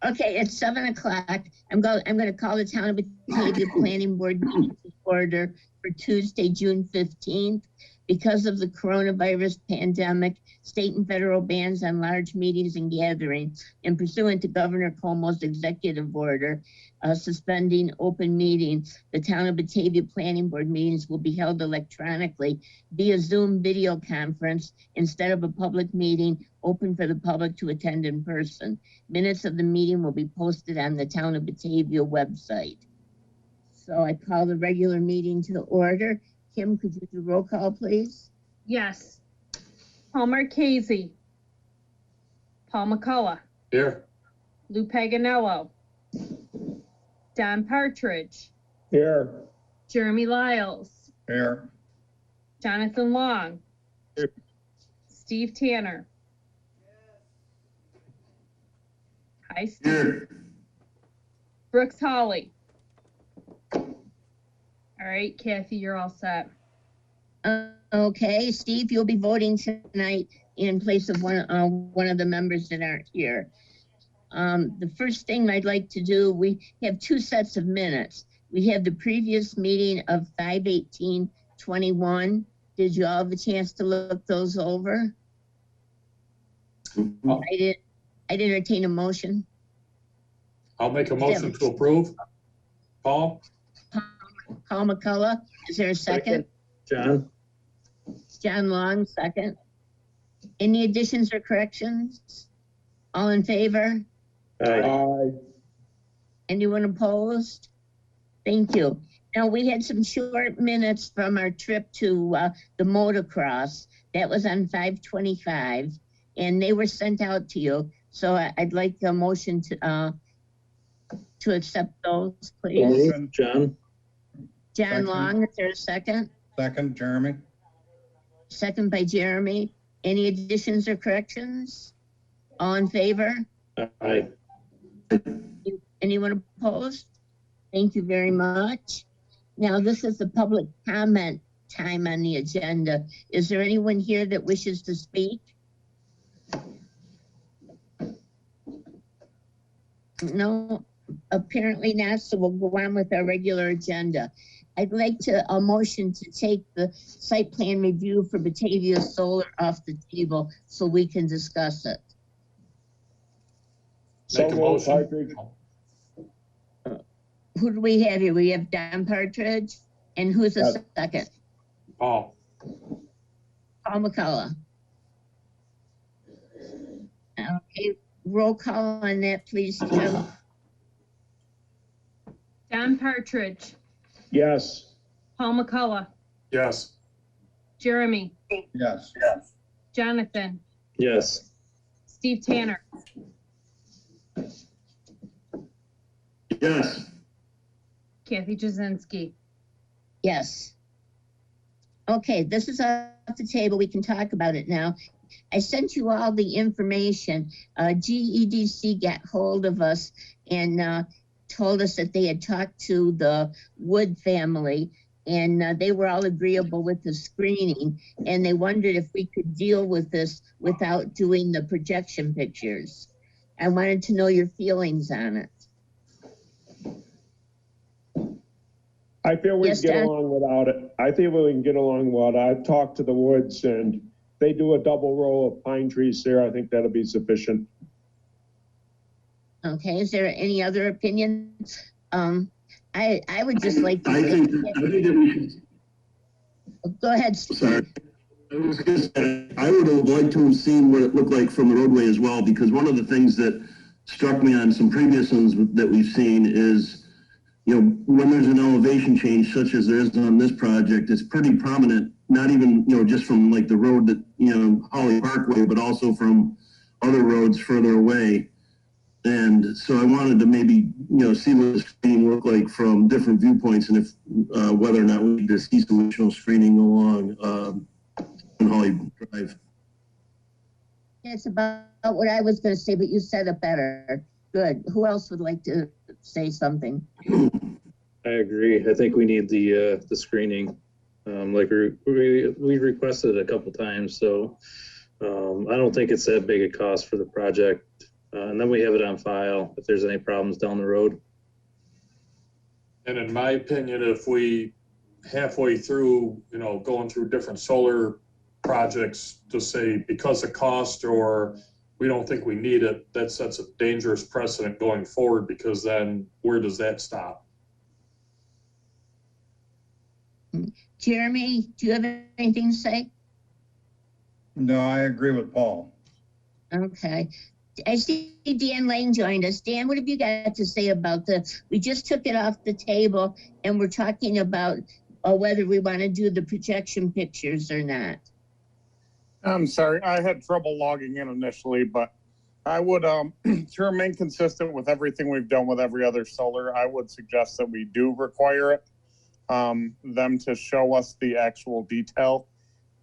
Okay, it's 7 o'clock. I'm going to call the Town of Batavia Planning Board meeting to order for Tuesday, June 15th. Because of the coronavirus pandemic, state and federal bans on large meetings and gatherings, and pursuant to Governor Cuomo's executive order suspending open meetings, the Town of Batavia Planning Board meetings will be held electronically via Zoom video conference instead of a public meeting open for the public to attend in person. Minutes of the meeting will be posted on the Town of Batavia website. So I call the regular meeting to order. Kim, could you do roll call, please? Yes. Paul Marchese. Paul McCullough. Here. Lou Paganello. Don Partridge. Here. Jeremy Lyles. Here. Jonathan Long. Here. Steve Tanner. Hi, Steve. Here. Brooks Hawley. All right, Kathy, you're all set. Okay, Steve, you'll be voting tonight in place of one of the members that aren't here. The first thing I'd like to do, we have 2 sets of minutes. We have the previous meeting of 5/18/21. Did you all have a chance to look those over? I'd entertain a motion. I'll make a motion to approve. Paul? Paul McCullough, is there a second? John. John Long, second. Any additions or corrections? All in favor? Aye. Anyone opposed? Thank you. Now, we had some short minutes from our trip to the motocross. That was on 5/25, and they were sent out to you. So I'd like a motion to accept those, please. John. John Second. Long, is there a second? Second, Jeremy. Second by Jeremy. Any additions or corrections? All in favor? Aye. Anyone opposed? Thank you very much. Now, this is the public comment time on the agenda. Is there anyone here that wishes to speak? No, apparently not, so we'll go on with our regular agenda. I'd like a motion to take the site plan review for Batavia Solar off the table so we can discuss it. Make a motion. Who do we have here? We have Don Partridge, and who's the second? Paul. Paul McCullough. Okay, roll call on that, please, Jim. Don Partridge. Yes. Paul McCullough. Yes. Jeremy. Yes. Jonathan. Yes. Steve Tanner. Yes. Kathy Jasinski. Yes. Okay, this is off the table. We can talk about it now. I sent you all the information. GEDC got hold of us and told us that they had talked to the Wood family, and they were all agreeable with the screening, and they wondered if we could deal with this without doing the projection pictures. I wanted to know your feelings on it. I feel we can get along without it. I think we can get along without it. I've talked to the Woods, and they do a double row of pine trees there. I think that'll be sufficient. Okay, is there any other opinions? I would just like to I think that we should. Go ahead, Steve. Sorry. I was gonna say, I would have liked to have seen what it looked like from the roadway as well, because one of the things that struck me on some previous ones that we've seen is, you know, when there's an elevation change such as there is on this project, it's pretty prominent, not even, you know, just from like the road that, you know, Hawley Parkway, but also from other roads further away. And so I wanted to maybe, you know, see what the screening looked like from different viewpoints, and if whether or not we need to see some additional screening along Hawley Drive. That's about what I was going to say, but you said it better. Good. Who else would like to say something? I agree. I think we need the screening, like we requested it a couple times. So I don't think it's that big a cost for the project. And then we have it on file if there's any problems down the road. And in my opinion, if we halfway through, going through different solar projects to say because of cost or we don't think we need it, that sets a dangerous precedent going forward, because then where does that stop? Jeremy, do you have anything to say? No, I agree with Paul. Okay. I see Dan Lane joined us. Dan, what have you got to say about this? We just took it off the table and we're talking about whether we want to do the projection pictures or not. I'm sorry, I had trouble logging in initially, but I would, to remain consistent with everything we've done with every other solar, I would suggest that we do require it, them to show us the actual detail.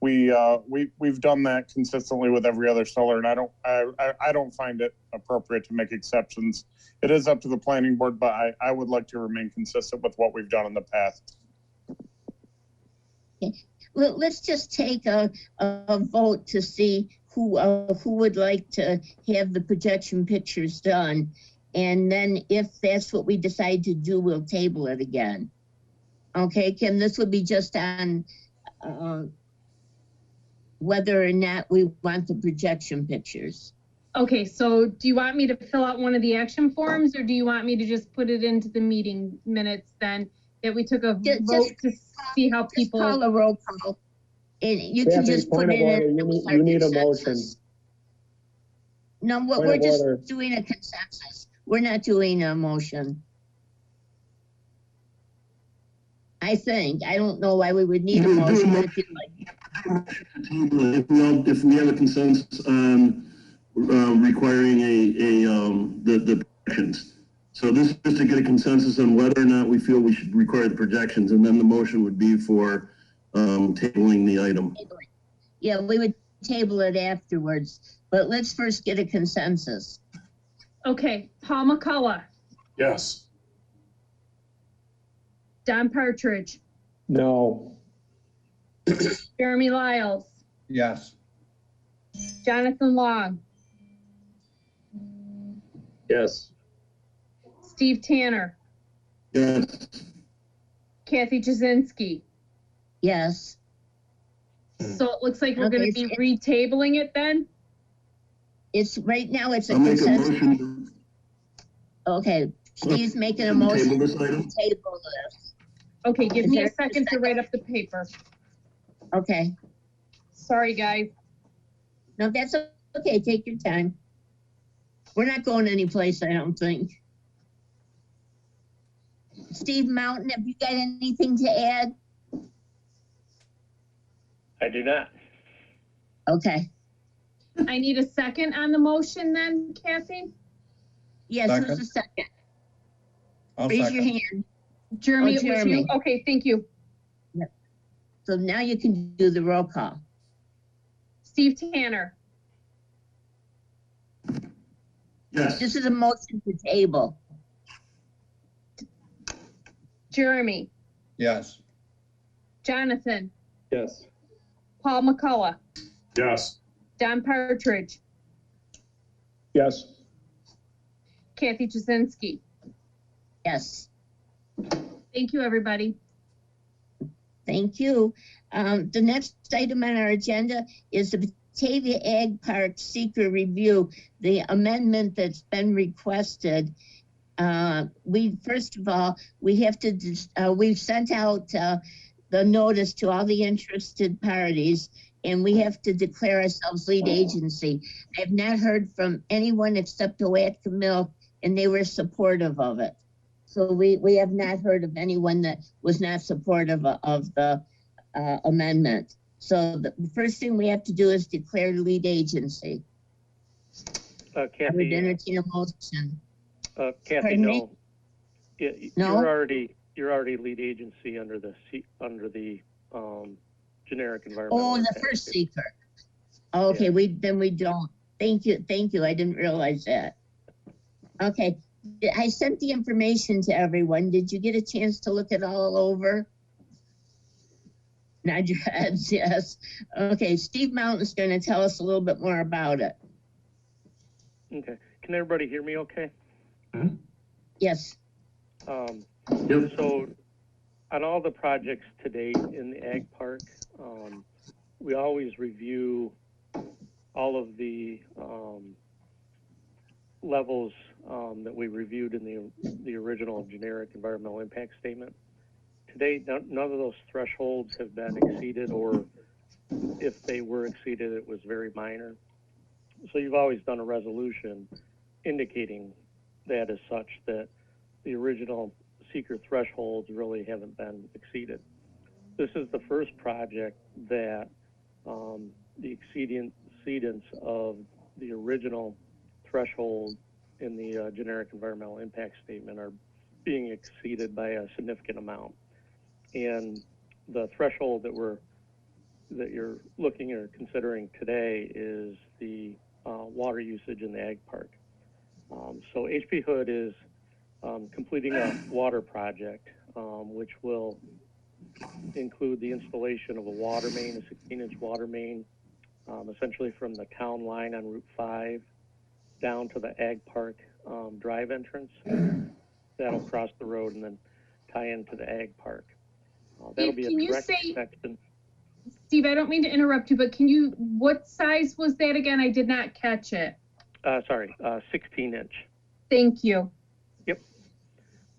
We've done that consistently with every other solar, and I don't find it appropriate to make exceptions. It is up to the planning board, but I would like to remain consistent with what we've done in the past. Okay. Well, let's just take a vote to see who would like to have the projection pictures done. And then if that's what we decide to do, we'll table it again. Okay, Kim, this would be just on whether or not we want the projection pictures. Okay, so do you want me to fill out one of the action forms, or do you want me to just put it into the meeting minutes then that we took a vote to see how people... Just call a roll call. And you can just put it in. You need a motion. No, we're just doing a consensus. We're not doing a motion. I think. I don't know why we would need a motion. If we have a consensus on requiring the projections. So this is just to get a consensus on whether or not we feel we should require the projections, and then the motion would be for tabling the item. Yeah, we would table it afterwards, but let's first get a consensus. Okay, Paul McCullough, Yes. Don Partridge, No. Jeremy Lyles, Yes. Jonathan Long, Yes. Steve Tanner, Yes. Kathy Jazinski. Yes. So it looks like we're Okay, going to be retabling it then? It's right now it's a I'll make a consensus. motion Okay, Steve's making a to motion table to this item. table this. Okay, give Is me there a second to write up the paper. Okay. Sorry, guys. No, that's okay. Take your time. We're not going anyplace, I don't think. Steve Mountain, have you got anything to add? I do not. Okay. I need a second on the motion then, Kathy? Yes, who's the second? Raise your hand. Jeremy, Oh, it was Jeremy. you? Okay, thank you. So now you can do the roll call. Steve Tanner, Yes. This is a motion to table. Jeremy, Yes. Jonathan, Yes. Paul McCullough, Yes. Don Partridge, Yes. Kathy Jazinski. Yes. Thank you, everybody. Thank you. The next item on our agenda is the Batavia Ag Park SEQR Review, the amendment that's been requested. First of all, we have to, we've sent out the notice to all the interested parties, and we have to declare ourselves lead agency. I have not heard from anyone except Oatka Mill, and they were supportive of it. So we have not heard of anyone that was not supportive of the amendment. So the first thing we have to do is declare lead agency. I would Kathy, entertain a motion. Kathy, Pardon me? no. Yeah, No? you're already lead agency under the generic environmental. Oh, the impact first statement. seeker. Okay, Yeah. then we don't. Thank you. I didn't realize that. Okay, I sent the information to everyone. Did you get a chance to look it all over? Nod your heads, yes. Okay, Steve Mountain's going to tell us a little bit more about it. Okay. can everybody hear me okay? Yes. Yep. So on all the projects to date in the Ag Park, we always review all of the levels that we reviewed in the original generic environmental impact statement. To date, none of those thresholds have been exceeded, or if they were exceeded, it was very minor. So you've always done a resolution indicating that as such, that the original SEQR thresholds really haven't been exceeded. This is the first project that the exceedance of the original threshold in the generic environmental impact statement are being exceeded by a significant amount. And the threshold that you're looking or considering today is the water usage in the Ag Park. So HP Hood is completing a water project, which will include the installation of a water main, a 16-inch water main, essentially from the town line on Route 5 down to the Ag Park drive entrance. That'll cross the road and then tie into the Ag Park. That'll be a direct connection. Steve, I don't mean to interrupt you, but what size was that again? I did not catch it. Sorry, 16-inch. Thank you. Yep.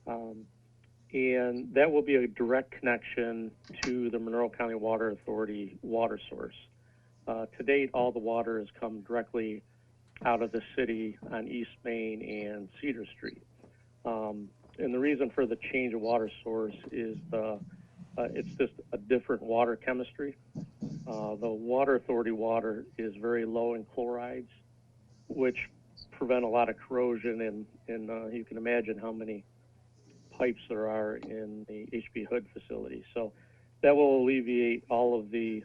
And that will be a direct connection to the Monroe County Water Authority water source. To date, all the water has come directly out of the city on East Main and Cedar Street. And the reason for the change of water source is it's just a different water chemistry. The Water Authority water is very low in chlorides, which prevent a lot of corrosion, and you can imagine how many pipes there are in the HP Hood facility. So that will alleviate all of a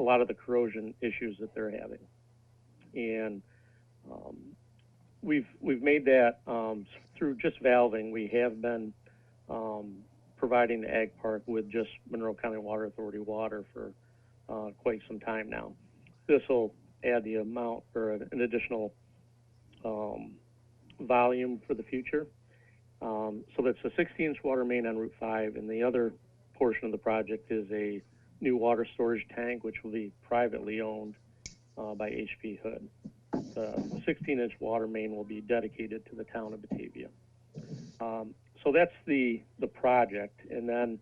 lot of the corrosion issues that they're having. And we've made that through just valving. We have been providing the Ag Park with just Monroe County Water Authority water for quite some time now. This will add the amount or an additional volume for the future. So that's a 16-inch water main on Route 5, and the other portion of the project is a new water storage tank, which will be privately owned by HP Hood. The 16-inch water main will be dedicated to the town of Batavia. So that's the project. And then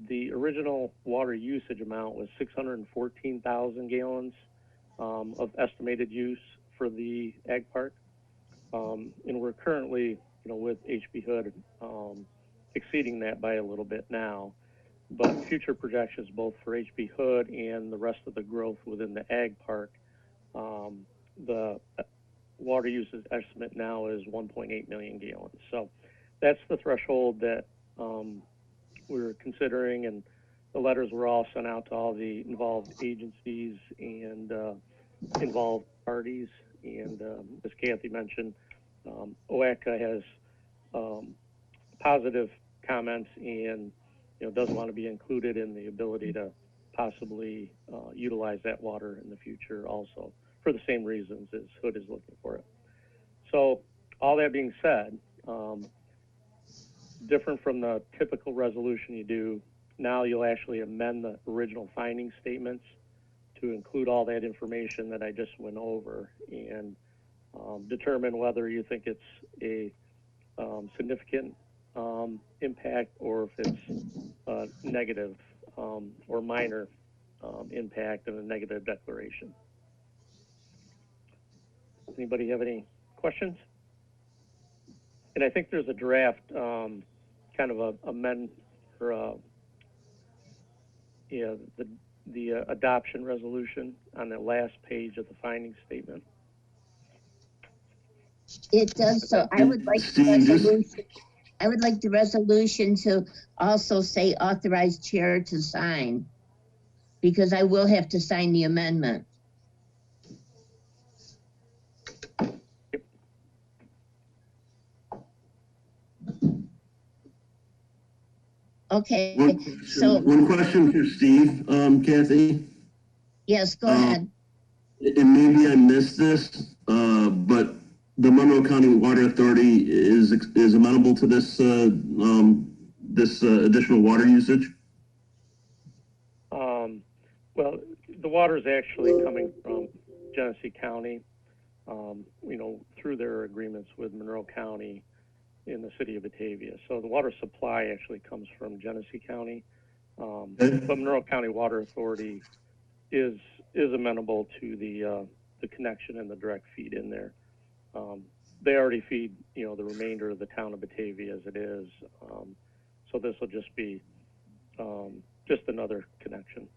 the original water usage amount was 614,000 gallons of estimated use for the Ag Park. And we're currently, with HP Hood exceeding that by a little bit now. But future projections, both for HP Hood and the rest of the growth within the Ag Park, the water usage estimate now is 1.8 million gallons. So that's the threshold that we're considering, and the letters were all sent out to all the involved agencies and involved parties. And as Kathy mentioned, OACA has positive comments and does want to be included in the ability to possibly utilize that water in the future also for the same reasons as Hood is looking for it. So all that being said, different from the typical resolution you do, now you'll actually amend the original finding statements to include all that information that I just went over and determine whether you think it's a significant impact or if it's negative or minor impact and a negative declaration. Anybody have any questions? And I think there's a draft kind of a amend or the adoption resolution on the last page of the finding statement. It does. So I would like the resolution to also say authorized chair to sign, because I will have to sign the amendment. Okay, one question for Steve, Kathy. Yes, go ahead. And maybe I missed this, the Monroe County Water Authority is amenable to this additional water usage? Well, the water is actually coming from Genesee County, through their agreements with Monroe County in the city of Batavia. So the water supply actually comes from Genesee County, but Monroe County Water Authority is amenable to the connection and the direct feed in there. They already feed, the remainder of the town of Batavia as it is. So this will just be just another connection.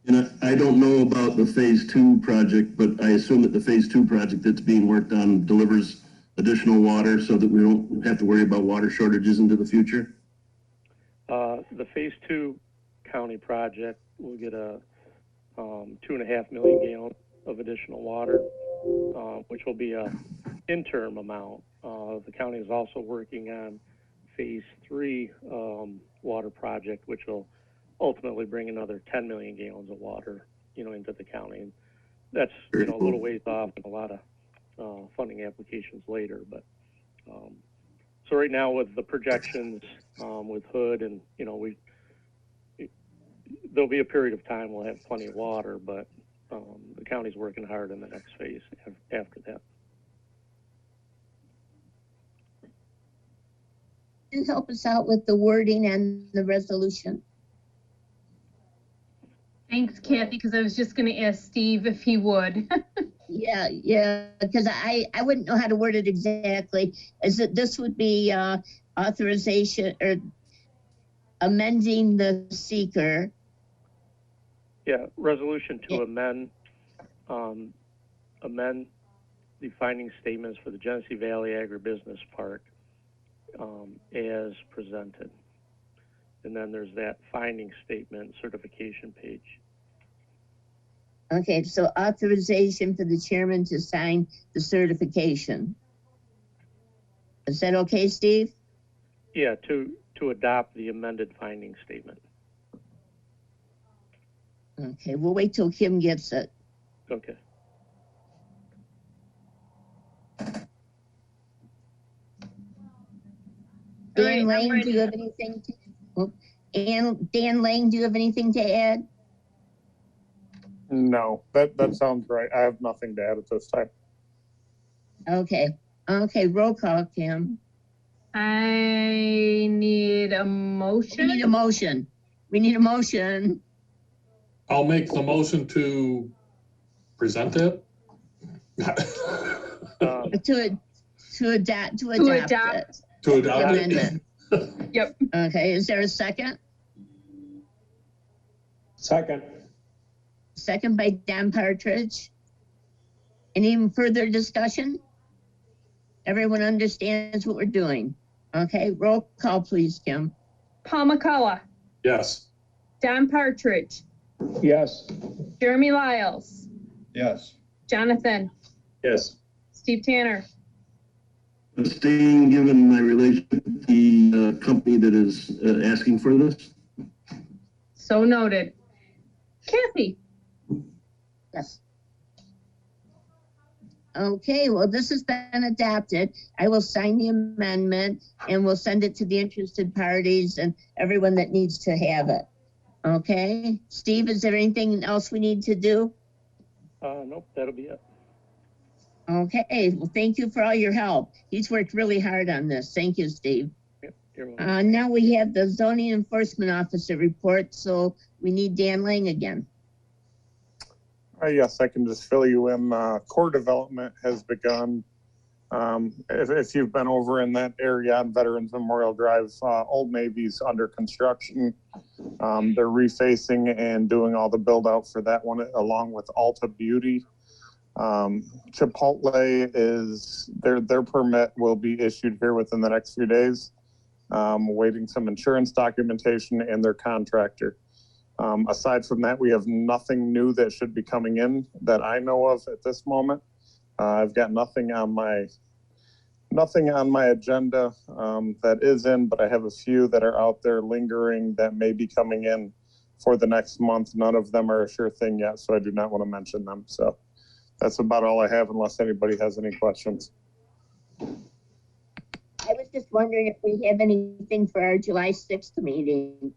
And I don't know about the phase 2 project, but I assume that the phase 2 project that's being worked on delivers additional water so that we don't have to worry about water shortages into the future? The phase 2 county project will get a 2.5 million gallons of additional water, which will be a interim amount. The county is also working on phase 3 water project, which will ultimately bring another 10 million gallons of water, into the county. And that's, a little ways off and a lot of funding applications later. But so right now with the projections with Hood and, there'll be a period of time we'll have plenty of water, but the county's working hard in the next phase after that. Can you help us out with the wording and the resolution? Thanks, Kathy, because I was just going to ask Steve if he would. Yeah, because I wouldn't know how to word it exactly. This would be authorization or amending the SEQR. Yeah, resolution to amend the finding statements for the Genesee Valley Agribusiness Park as presented. And then there's that finding statement certification page. Okay, so authorization for the chairman to sign the certification. Is that okay, Steve? Yeah, to adopt the amended finding statement. Okay, we'll wait till Kim gets it. Okay. Dan Lane, do you have anything to, Dan Lane, do you have anything to add? No, that sounds right. I have nothing to add at this time. Okay, roll call, Kim. I need a motion. We need a motion. I'll make the motion to present it. To adopt it. To adopt it. Amendment. Yep. Okay, is there a second? Second. Second by Dan Partridge. Any further discussion? Everyone understands what we're doing. Okay, roll call, please, Kim. Paul McCullough. Yes. Don Partridge. Yes. Jeremy Lyles. Yes. Jonathan. Yes. Steve Tanner. Staying given my relation with the company that is asking for this. So noted. Kathy. Yes. Okay, well, this has been adopted. I will sign the amendment and we'll send it to the interested parties and everyone that needs to have it. Okay, Steve, is there anything else we need to do? Nope, that'll be it. Okay, well, thank you for all your help. He's worked really hard on this. Thank you, Steve. Yep, you're welcome. Now we have the zoning enforcement officer report, so we need Dan Lang again. Yes, I can just fill you in. Core development has begun. If you've been over in that area on Veterans Memorial Drive, Old Navy's under construction. They're refacing and doing all the build out for that one, along with Alta Beauty. Chipotle is their permit will be issued here within the next few days. Waiting some insurance documentation and their contractor. Aside from that, we have nothing new that should be coming in that I know of at this moment. I've got nothing on my agenda that is in, but I have a few that are out there lingering that may be coming in for the next month. None of them are a sure thing yet, so I do not want to mention them. So That's about all I have unless anybody has any questions. I was just wondering if we have anything for our July 6th meeting.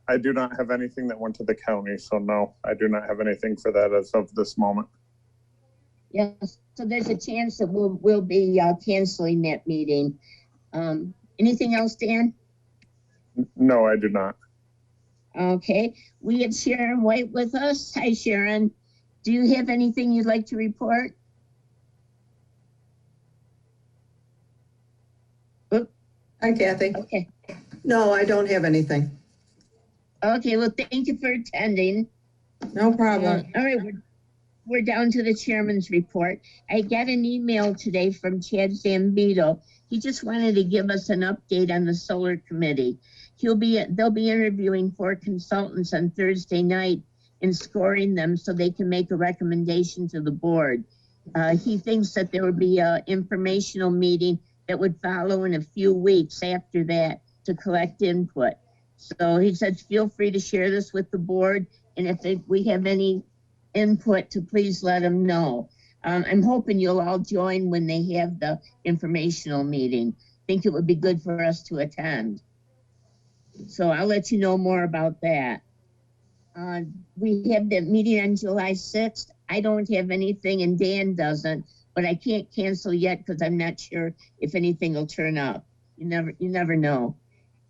I do not have anything that went to the county, so no, I do not have anything for that as of this moment. Yes, so there's a chance that we'll be canceling that meeting. Anything else, Dan? No, I do not. Okay, we have Sharon White with us. Hi, Sharon. Do you have anything you'd like to report? Oop. Hi, Kathy. Okay. No, I don't have anything. Okay, well, thank you for attending. No problem. All right, we're down to the chairman's report. I got an email today from Chad Zambito. He just wanted to give us an update on the solar committee. They'll be interviewing 4 consultants on Thursday night and scoring them so they can make a recommendation to the board. He thinks that there will be an informational meeting that would follow in a few weeks after that to collect input. So he said, feel free to share this with the board. And if we have any input, to please let them know. I'm hoping you'll all join when they have the informational meeting. I think it would be good for us to attend. So I'll let you know more about that. We have the meeting on July 6th. I don't have anything and Dan doesn't, but I can't cancel yet because I'm not sure if anything will turn up. You never know.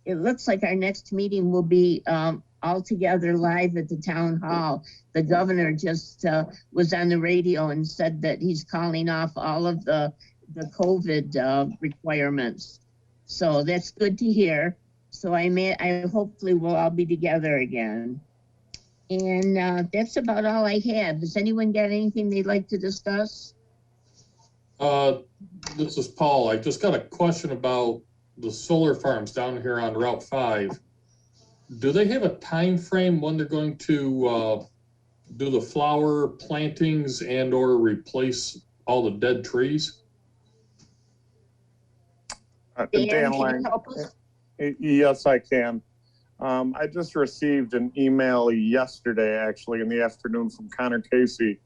It looks like our next meeting will be all together live at the town hall. The governor just was on the radio and said that he's calling off all of the COVID requirements. So that's good to hear. So I hopefully we'll all be together again. And that's about all I have. Has anyone got anything they'd like to discuss? This is Paul. I just got a question about the solar farms down here on Route 5. Do they have a time frame when they're going to do the flower plantings and or replace all the dead trees? Dan Lang. Yes, I can. I just received an email yesterday, actually, in the afternoon from Connor Casey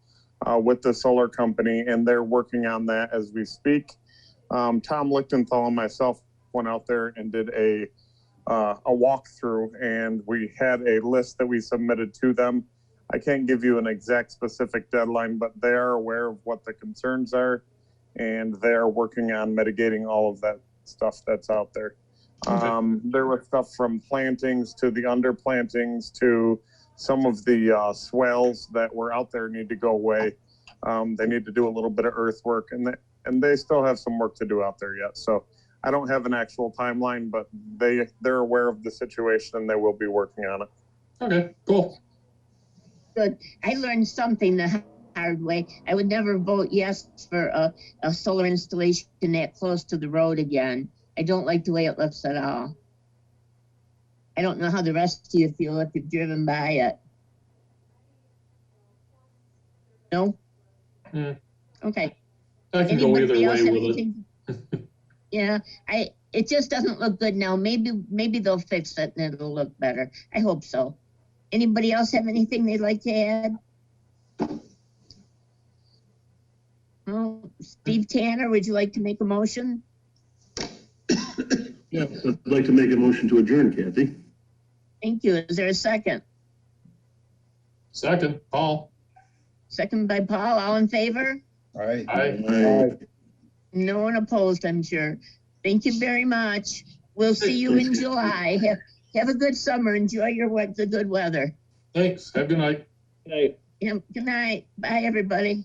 with the solar company, and they're working on that as we speak. Tom Lichtenthal and myself went out there and did a walkthrough, and we had a list that we submitted to them. I can't give you an exact specific deadline, but they are aware of what the concerns are, and they're working on mitigating all of that stuff that's out there. Okay. There was stuff from plantings to the underplantings to some of the swales that were out there need to go away. They need to do a little bit of earthwork, and they still have some work to do out there yet. So I don't have an actual timeline, but they're aware of the situation and they will be working on it. Okay, cool. Good. I learned something the hard way. I would never vote yes for a solar installation that close to the road again. I don't like the way it looks at all. I don't know how the rest of you feel if you've driven by it. No? Okay. I can go either way with it. Yeah, it just doesn't look good now. Maybe they'll fix it and it'll look better. I hope so. Anybody else have anything they'd like to add? Oh, Steve Tanner, would you like to make a motion? Yes, I'd like to make a motion to adjourn, Kathy. Thank you. Is there a second? Second, Paul. Second by Paul. All in favor? Aye. Aye. No one opposed, I'm sure. Thank you very much. We'll see you in July. Have a good summer. Enjoy the good weather. Thanks. Have a good night. Good night. Yeah, good night. Bye, everybody.